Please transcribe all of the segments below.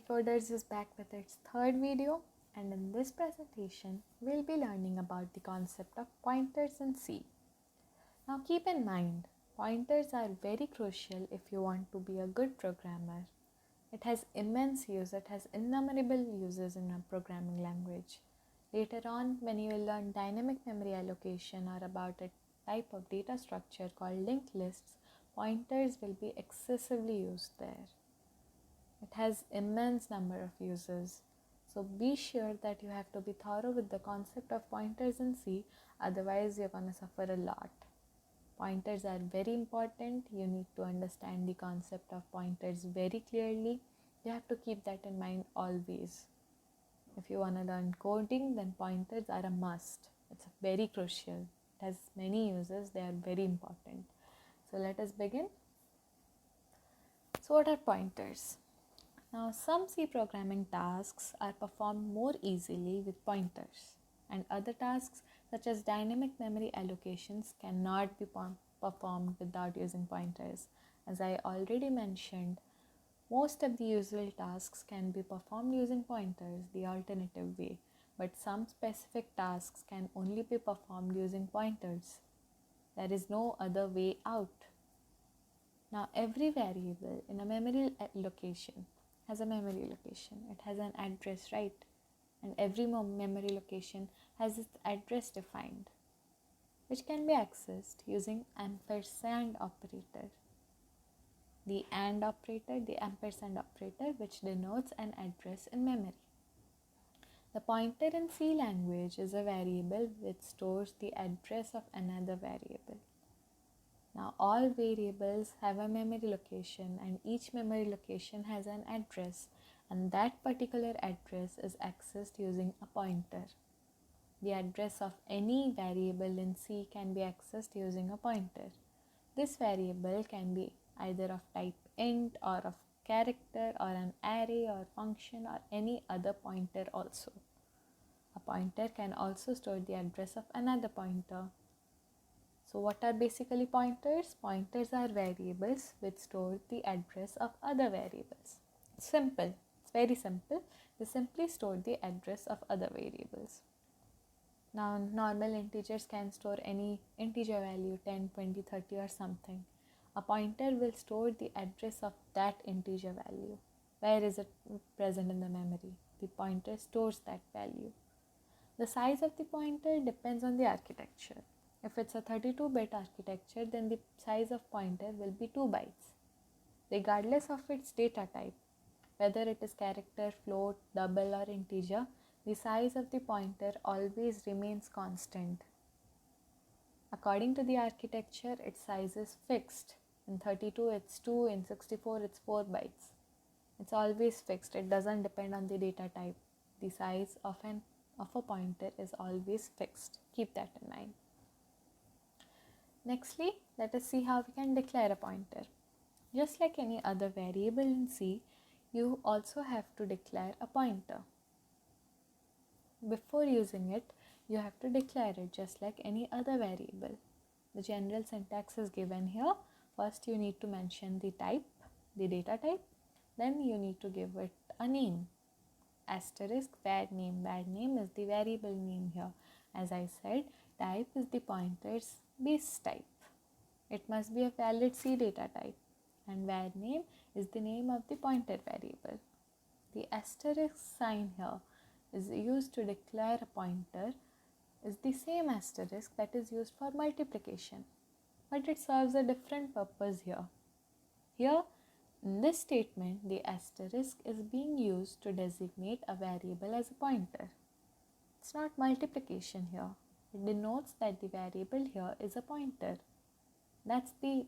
Coders is back with its third video, and in this presentation we'll be learning about the concept of pointers in C. Now keep in mind, pointers are very crucial if you want to be a good programmer. It has immense use, it has innumerable uses in a programming language. Later on, when you will learn dynamic memory allocation or about a type of data structure called linked lists, pointers will be excessively used there. It has immense number of uses. So be sure that you have to be thorough with the concept of pointers in C, otherwise you're going to suffer a lot. Pointers are very important. You need to understand the concept of pointers very clearly. You have to keep that in mind always. If you want to learn coding, then pointers are a must. It's very crucial. It has many uses. They are very important. So let us begin. So what are pointers? Now, some C programming tasks are performed more easily with pointers, and other tasks such as dynamic memory allocations cannot be performed without using pointers. As I already mentioned, most of the usual tasks can be performed using pointers, the alternative way, but some specific tasks can only be performed using pointers. There is no other way out. Now, every variable in a memory location has a memory location. It has an address, right? And every memory location has its address defined, which can be accessed using ampersand operator. The AND operator, the ampersand operator, which denotes an address in memory. The pointer in C language is a variable which stores the address of another variable. Now all variables have a memory location, and each memory location has an address, and that particular address is accessed using a pointer. The address of any variable in C can be accessed using a pointer. This variable can be either of type int or of character or an array or function or any other pointer also. A pointer can also store the address of another pointer. So what are basically pointers? Pointers are variables which store the address of other variables. It's simple. It's very simple. They simply store the address of other variables. Now normal integers can store any integer value, 10, 20, 30 or something. A pointer will store the address of that integer value. Where is it present in the memory? The pointer stores that value. The size of the pointer depends on the architecture. If it's a 32-bit architecture, then the size of pointer will be 2 bytes, regardless of its data type. Whether it is character, float, double or integer, the size of the pointer always remains constant. According to the architecture, its size is fixed. In 32 it's 2, in 64 it's 4 bytes. It's always fixed. It doesn't depend on the data type. The size of a pointer is always fixed. Keep that in mind. Nextly, let us see how we can declare a pointer. Just like any other variable in C, you also have to declare a pointer. Before using it, you have to declare it just like any other variable. The general syntax is given here. First, you need to mention the type, the data type. Then you need to give it a name. Asterisk var name. Var name is the variable name here. As I said, type is the pointer's base type. It must be a valid C data type, and var name is the name of the pointer variable. The asterisk sign here is used to declare a pointer is the same asterisk that is used for multiplication, but it serves a different purpose here. Here, in this statement, the asterisk is being used to designate a variable as a pointer. It's not multiplication here. It denotes that the variable here is a pointer. That's the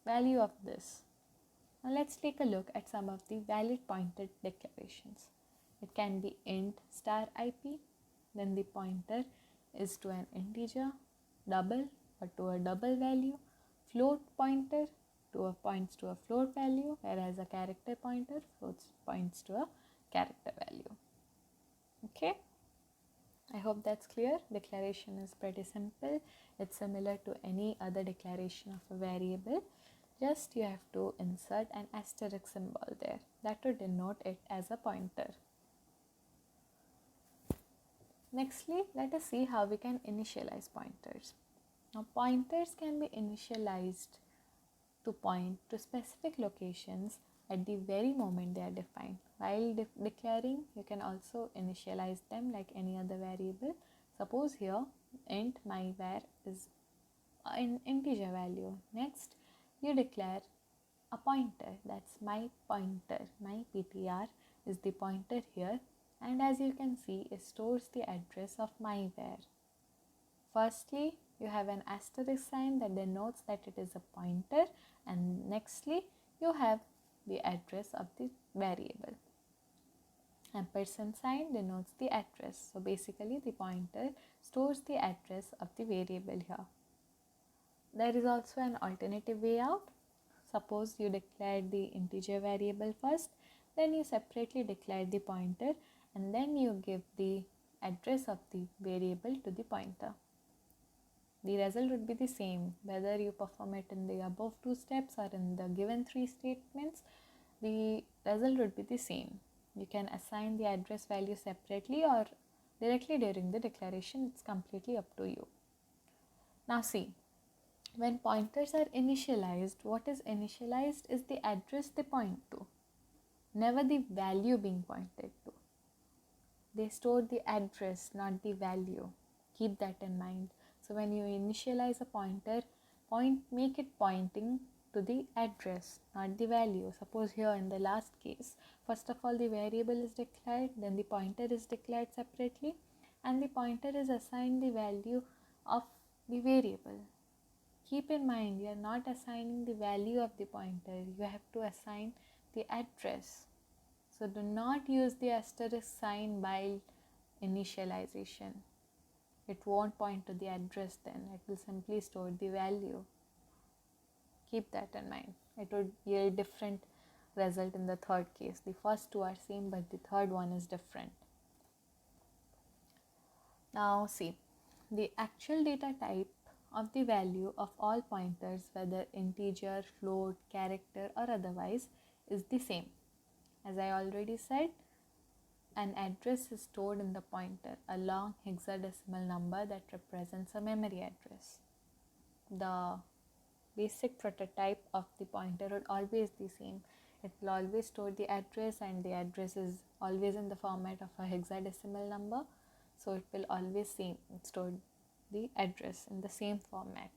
value of this. Now let's take a look at some of the valid pointer declarations. It can be int star IP, then the pointer is to an integer, double or to a double value, float pointer points to a float value, whereas a character pointer points to a character value. Okay. I hope that's clear. Declaration is pretty simple. It's similar to any other declaration of a variable. Just you have to insert an asterisk symbol there. That would denote it as a pointer. Nextly, let us see how we can initialize pointers. Now, pointers can be initialized to point to specific locations at the very moment they are defined. While declaring, you can also initialize them like any other variable. Suppose here int myvar is an integer value. Next, you declare a pointer, that's my pointer. My ptr is the pointer here, and as you can see, it stores the address of myvar. Firstly, you have an asterisk sign that denotes that it is a pointer, and nextly you have the address of the variable. Ampersand sign denotes the address. So basically the pointer stores the address of the variable here. There is also an alternative way out. Suppose you declare the integer variable first, then you separately declare the pointer, and then you give the address of the variable to the pointer. The result would be the same whether you perform it in the above two steps or in the given three statements. The result would be the same. You can assign the address value separately or directly during the declaration. It's completely up to you. Now see, when pointers are initialized, what is initialized is the address they point to, never the value being pointed to. They store the address, not the value. Keep that in mind. So when you initialize a pointer, make it pointing to the address, not the value. Suppose here in the last case, first of all the variable is declared, then the pointer is declared separately, and the pointer is assigned the value of the variable. Keep in mind, you are not assigning the value of the pointer, you have to assign the address. So do not use the asterisk sign while initialization. It won't point to the address then, it will simply store the value. Keep that in mind. It would yield different result in the third case. The first two are same, but the third one is different. Now see, the actual data type of the value of all pointers, whether integer, float, character or otherwise, is the same. As I already said, an address is stored in the pointer, a long hexadecimal number that represents a memory address. The basic prototype of the pointer would always be the same. It will always store the address, and the address is always in the format of a hexadecimal number. So it will always store the address in the same format.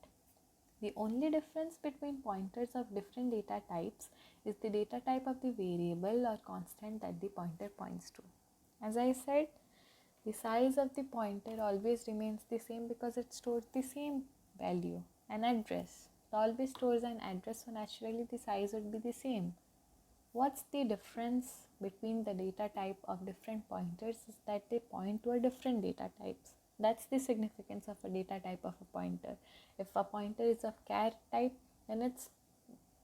The only difference between pointers of different data types is the data type of the variable or constant that the pointer points to. As I said, the size of the pointer always remains the same because it stores the same value, an address. It always stores an address, so naturally the size would be the same. What's the difference between the data type of different pointers is that they point to a different data types. That's the significance of a data type of a pointer. If a pointer is of char type, then it's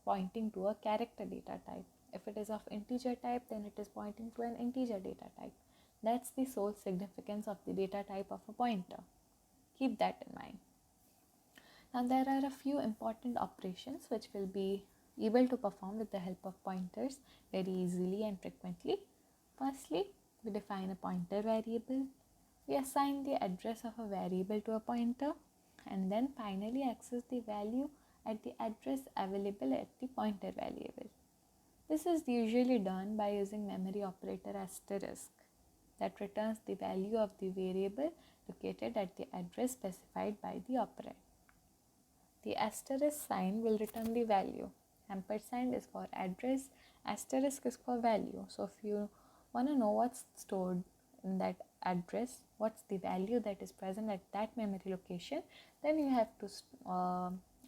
pointing to a character data type. If it is of integer type, then it is pointing to an integer data type. That's the sole significance of the data type of a pointer. Keep that in mind. Now there are a few important operations which will be able to perform with the help of pointers very easily and frequently. Firstly, we define a pointer variable. We assign the address of a variable to a pointer, and then finally access the value at the address available at the pointer variable. This is usually done by using memory operator asterisk that returns the value of the variable located at the address specified by the operand. The asterisk sign will return the value. Ampersand is for address, asterisk is for value. So if you want to know what's stored in that address, what's the value that is present at that memory location, then you have to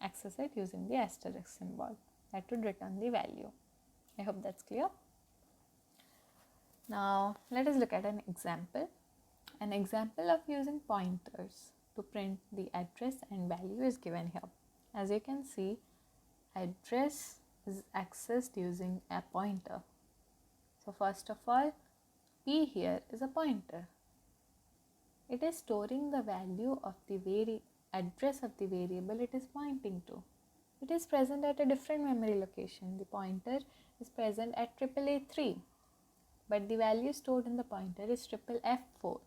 access it using the asterisk symbol. That would return the value. I hope that's clear. Now let us look at an example. An example of using pointers to print the address and value is given here. As you can see, address is accessed using a pointer. So first of all, P here is a pointer. It is storing the value of the address of the variable it is pointing to. it is present at a different memory location. The pointer is present at AAA3, but the value stored in the pointer is FFF4,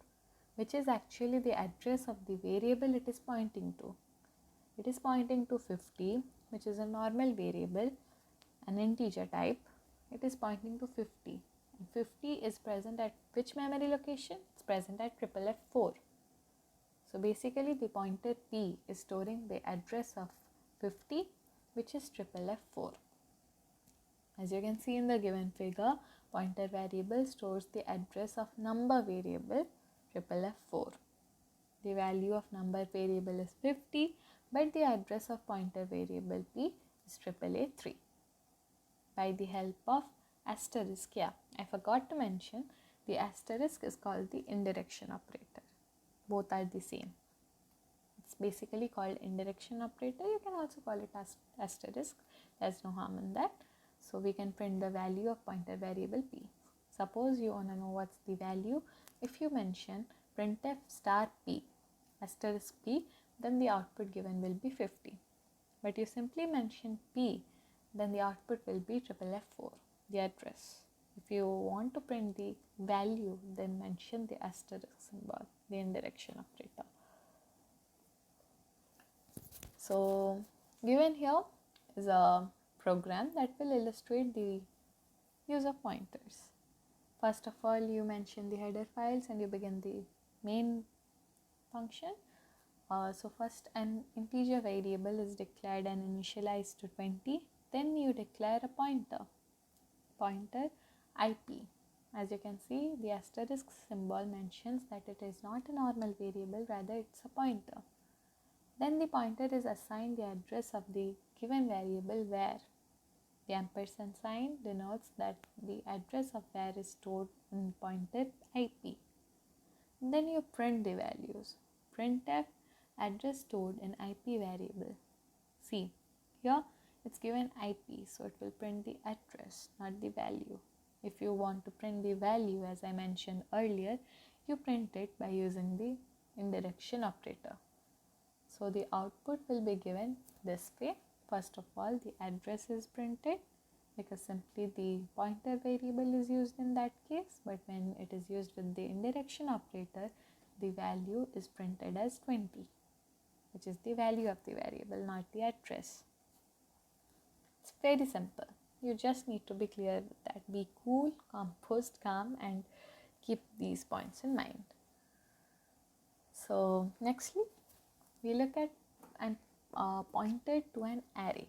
which is actually the address of the variable it is pointing to. It is pointing to 50, which is a normal variable, an integer type. It is pointing to 50. And 50 is present at which memory location? It's present at FFF4. So basically the pointer P is storing the address of 50, which is FFF4. As you can see in the given figure, pointer variable stores the address of number variable FFF4. The value of number variable is 50, but the address of pointer variable P is AAA3. By the help of asterisk, I forgot to mention, the asterisk is called the indirection operator. Both are the same. It's basically called indirection operator. You can also call it asterisk. There's no harm in that. So we can print the value of pointer variable P. Suppose you want to know what's the value. If you mention printf star P asterisk P, then the output given will be 50. But you simply mention P, then the output will be FFF4, the address. If you want to print the value, then mention the asterisk symbol, the indirection operator. So given here is a program that will illustrate the use of pointers. First of all, you mention the header files and you begin the main function. So first an integer variable is declared and initialized to 20. Then you declare a pointer IP. As you can see, the asterisk symbol mentions that it is not a normal variable, rather it's a pointer. Then the pointer is assigned the address of the given variable var. The ampersand sign denotes that the address of var is stored in pointer IP. Then you print the values. Printf address stored in IP variable. See, here it's given IP, so it will print the address, not the value. If you want to print the value, as I mentioned earlier, you print it by using the indirection operator. So the output will be given this way. First of all, the address is printed because simply the pointer variable is used in that case, but when it is used with the indirection operator, the value is printed as 20, which is the value of the variable, not the address. It's very simple. You just need to be clear with that. Be cool, composed, calm, and keep these points in mind. So nextly, we look at an pointer to an array.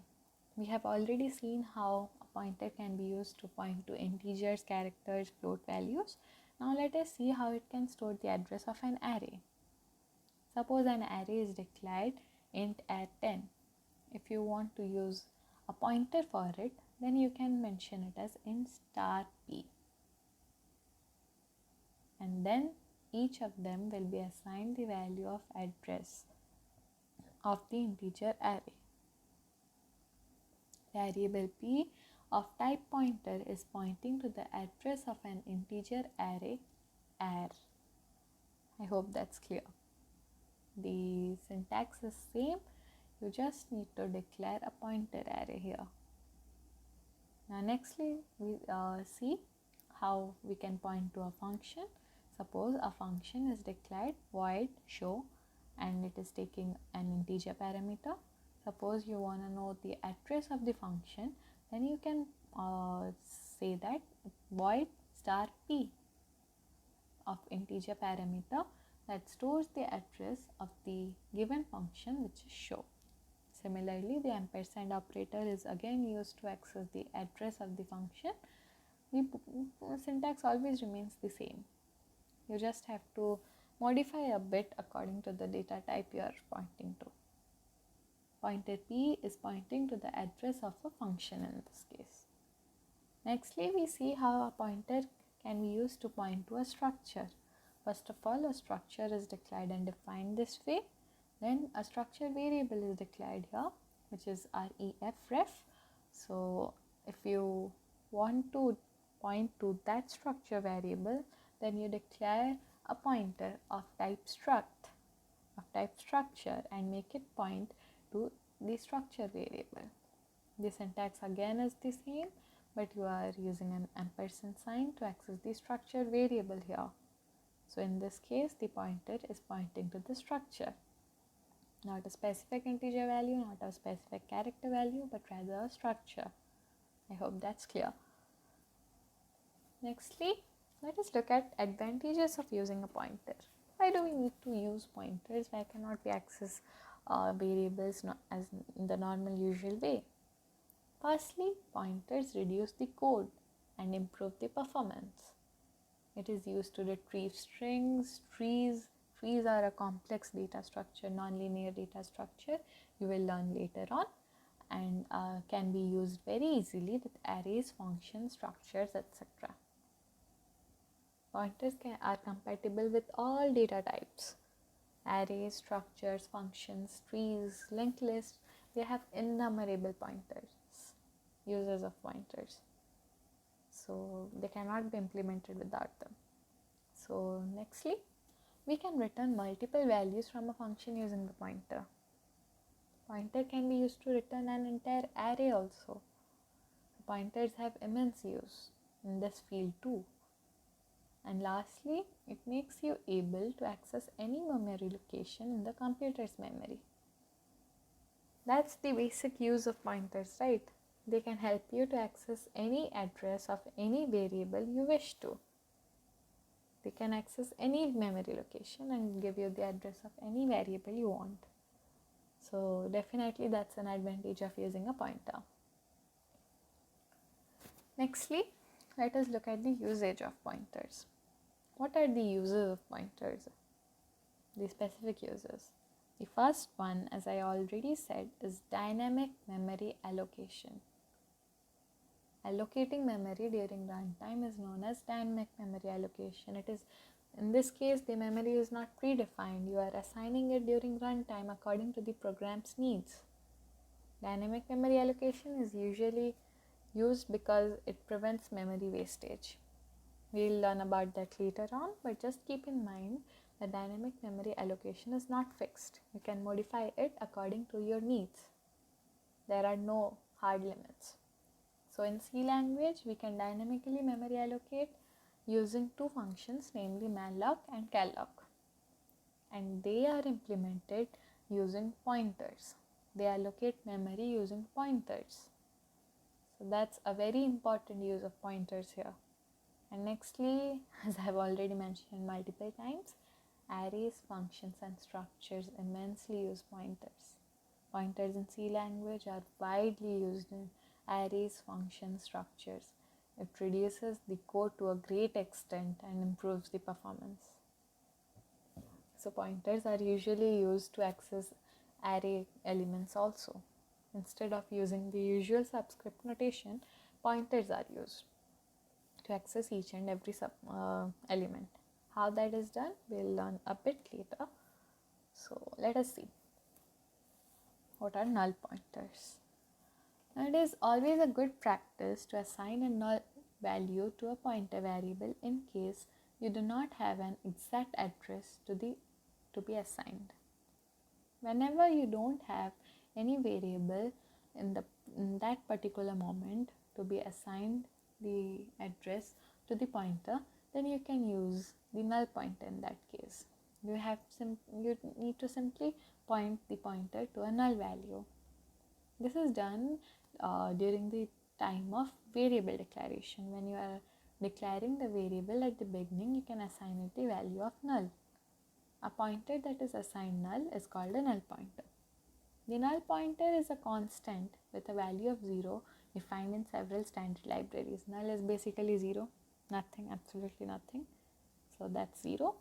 We have already seen how a pointer can be used to point to integers, characters, float values. Now let us see how it can store the address of an array. Suppose an array is declared int array10. If you want to use a pointer for it, then you can mention it as int star p. And then each of them will be assigned the value of address of the integer array. Variable p of type pointer is pointing to the address of an integer array ar. I hope that's clear. The syntax is same. You just need to declare a pointer array here. Now nextly, we see how we can point to a function. Suppose a function is declared void show and it is taking an integer parameter. Suppose you want to know the address of the function, then you can say that void star p of integer parameter that stores the address of the given function, which is show. Similarly, the ampersand operator is again used to access the address of the function. The syntax always remains the same. You just have to modify a bit according to the data type you are pointing to. Pointer p is pointing to the address of a function in this case. Nextly, we see how a pointer can be used to point to a structure. First of all, a structure is declared and defined this way. Then a structure variable is declared here, which is ref. So if you want to point to that structure variable, then you declare a pointer of type struct, of type structure, and make it point to the structure variable. The syntax again is the same, but you are using an ampersand sign to access the structure variable here. So in this case, the pointer is pointing to the structure, not a specific integer value, not a specific character value, but rather a structure. I hope that's clear. Nextly, let us look at advantages of using a pointer. Why do we need to use pointers? Why cannot we access variables as in the normal usual way? Firstly, pointers reduce the code and improve the performance. It is used to retrieve strings, trees. Trees are a complex data structure, nonlinear data structure. You will learn later on, and can be used very easily with arrays, functions, structures, etc. Pointers are compatible with all data types. Arrays, structures, functions, trees, linked lists, they have innumerable pointers, uses of pointers. So they cannot be implemented without them. So nextly, we can return multiple values from a function using the pointer. Pointer can be used to return an entire array also. Pointers have immense use in this field too. And lastly, it makes you able to access any memory location in the computer's memory. That's the basic use of pointers, right? They can help you to access any address of any variable you wish to. They can access any memory location and give you the address of any variable you want. So definitely that's an advantage of using a pointer. Nextly, let us look at the usage of pointers. What are the uses of pointers? The specific uses. The first one, as I already said, is dynamic memory allocation. Allocating memory during runtime is known as dynamic memory allocation. It is, in this case, the memory is not predefined. You are assigning it during runtime according to the program's needs. Dynamic memory allocation is usually used because it prevents memory wastage. We'll learn about that later on, but just keep in mind that dynamic memory allocation is not fixed. You can modify it according to your needs. There are no hard limits. So in C language, we can dynamically memory allocate using two functions, namely malloc and calloc. And they are implemented using pointers. They allocate memory using pointers. So that's a very important use of pointers here. And nextly, as I have already mentioned multiple times, arrays, functions and structures immensely use pointers. Pointers in C language are widely used in arrays, functions, structures. It reduces the code to a great extent and improves the performance. So pointers are usually used to access array elements also. Instead of using the usual subscript notation, pointers are used to access each and every element. How that is done, we'll learn a bit later. So let us see. What are null pointers? Now, it is always a good practice to assign a null value to a pointer variable in case you do not have an exact address to be assigned. Whenever you don't have any variable in that particular moment to be assigned the address to the pointer, then you can use the null pointer in that case. You need to simply point the pointer to a null value. This is done during the time of variable declaration. When you are declaring the variable at the beginning, you can assign it the value of null. A pointer that is assigned null is called a null pointer. The null pointer is a constant with a value of 0 defined in several standard libraries. Null is basically 0, nothing, absolutely nothing. So that's 0.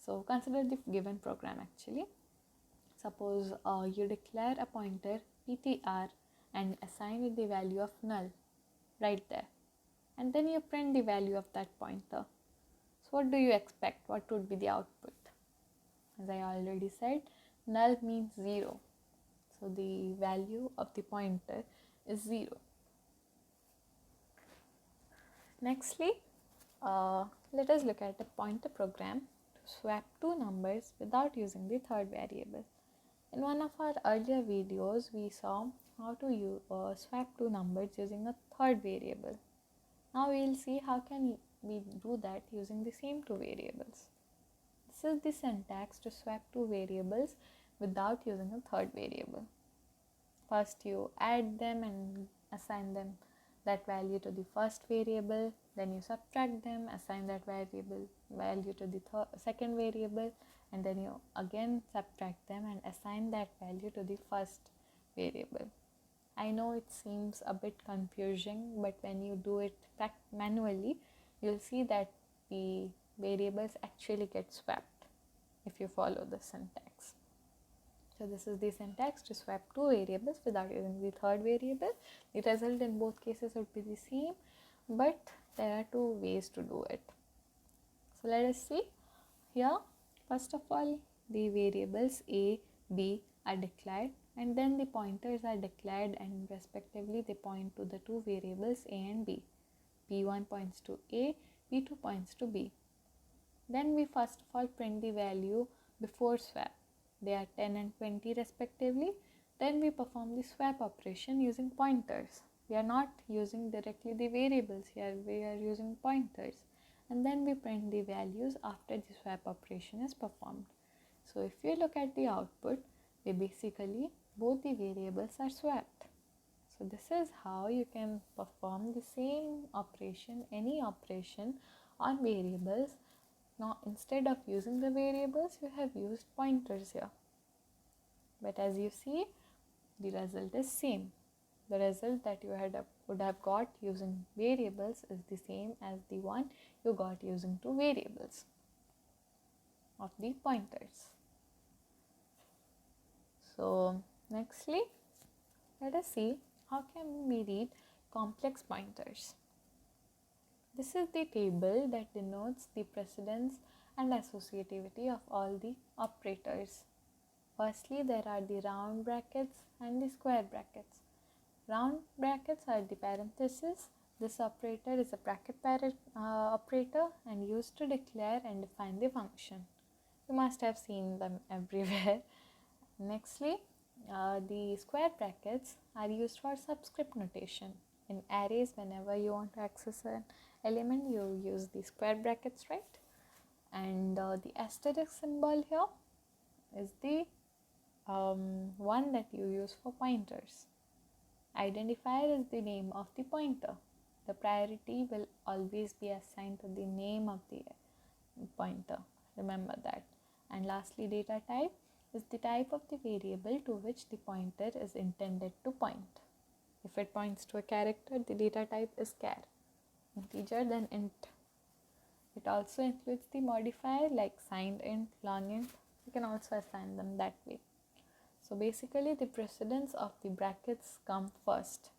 So consider the given program actually. Suppose you declare a pointer ptr and assign it the value of null right there. And then you print the value of that pointer. So what do you expect? What would be the output? As I already said, null means 0. So the value of the pointer is 0. Nextly, let us look at a pointer program to swap two numbers without using the third variable. In one of our earlier videos, we saw how to swap two numbers using a third variable. Now we will see how can we do that using the same two variables. This is the syntax to swap two variables without using a third variable. First you add them and assign them that value to the first variable, then you subtract them, assign that value to the second variable, and then you again subtract them and assign that value to the first variable. I know it seems a bit confusing, but when you do it manually, you'll see that the variables actually get swapped if you follow the syntax. So this is the syntax to swap two variables without using the third variable. The result in both cases would be the same, but there are two ways to do it. So let us see here. First of all, the variables a, b are declared, and then the pointers are declared, and respectively they point to the two variables a and b. b1 points to a, b2 points to b. Then we first of all print the value before swap. They are 10 and 20 respectively. Then we perform the swap operation using pointers. We are not using directly the variables here, we are using pointers. And then we print the values after the swap operation is performed. So if you look at the output, they basically both the variables are swapped. So this is how you can perform the same operation, any operation on variables. Now instead of using the variables, you have used pointers here. But as you see, the result is same. The result that you would have got using variables is the same as the one you got using two variables of the pointers. So nextly, let us see how can we read complex pointers. This is the table that denotes the precedence and associativity of all the operators. Firstly, there are the round brackets and the square brackets. Round brackets are the parentheses. This operator is a bracket operator and used to declare and define the function. You must have seen them everywhere. Nextly, the square brackets are used for subscript notation. In arrays, whenever you want to access an element, you use the square brackets, right? And the asterisk symbol here is the one that you use for pointers. Identifier is the name of the pointer. The priority will always be assigned to the name of the pointer. Remember that. And lastly, data type is the type of the variable to which the pointer is intended to point. If it points to a character, the data type is char. Integer, then int. It also includes the modifier like signed int, long int. You can also assign them that way. So basically the precedence of the brackets come first.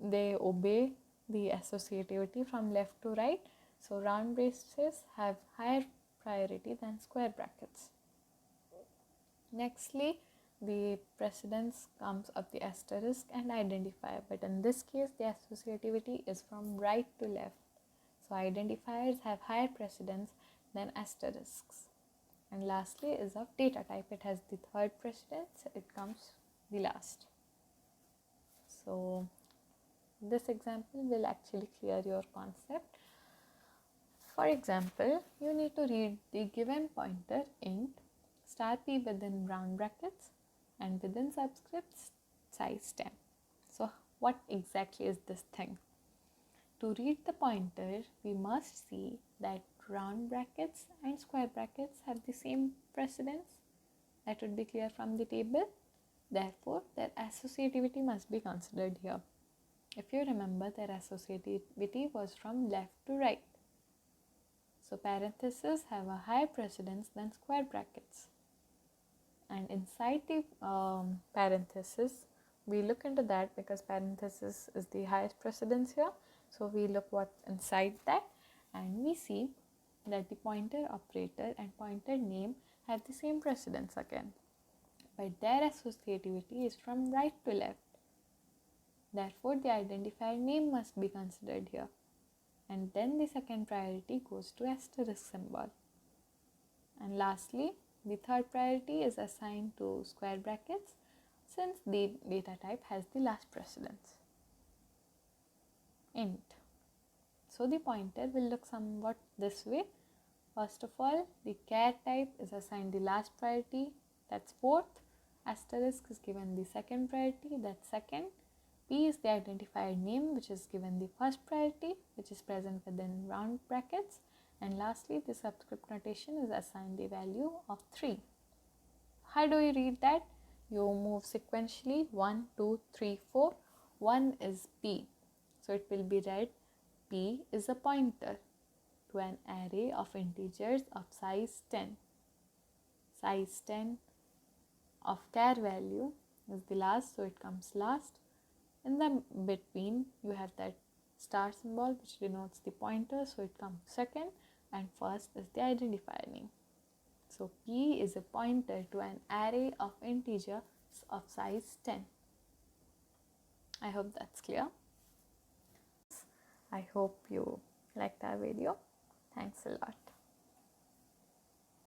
They obey the associativity from left to right. So round braces have higher priority than square brackets. Nextly, the precedence comes of the asterisk and identifier, but in this case the associativity is from right to left. So identifiers have higher precedence than asterisks. And lastly is of data type. It has the third precedence, it comes the last. So this example will actually clear your concept. For example, you need to read the given pointer int star p within round brackets and within subscripts size 10. So what exactly is this thing? To read the pointer, we must see that round brackets and square brackets have the same precedence. That would be clear from the table. Therefore, their associativity must be considered here. If you remember, their associativity was from left to right. So parentheses have a higher precedence than square brackets. And inside the parentheses, we look into that because parentheses is the highest precedence here. So we look what's inside that and we see that the pointer operator and pointer name have the same precedence again. But their associativity is from right to left. Therefore, the identifier name must be considered here. And then the second priority goes to asterisk symbol. And lastly, The third priority is assigned to square brackets since the data type has the last precedence. Int. So the pointer will look somewhat this way. First of all, the char type is assigned the last priority, that's fourth. Asterisk is given the second priority, that's second. P is the identifier name, which is given the first priority, which is present within round brackets. And lastly, the subscript notation is assigned the value of 3. How do you read that? You move sequentially 1, 2, 3, 4. 1 is P. So it will be read P is a pointer to an array of integers of size 10. Size 10 of char value is the last, so it comes last. In the between, you have that star symbol which denotes the pointer, so it comes second, and first is the identifier name. So P is a pointer to an array of integers of size 10. I hope that's clear. I hope you liked our video. Thanks a lot.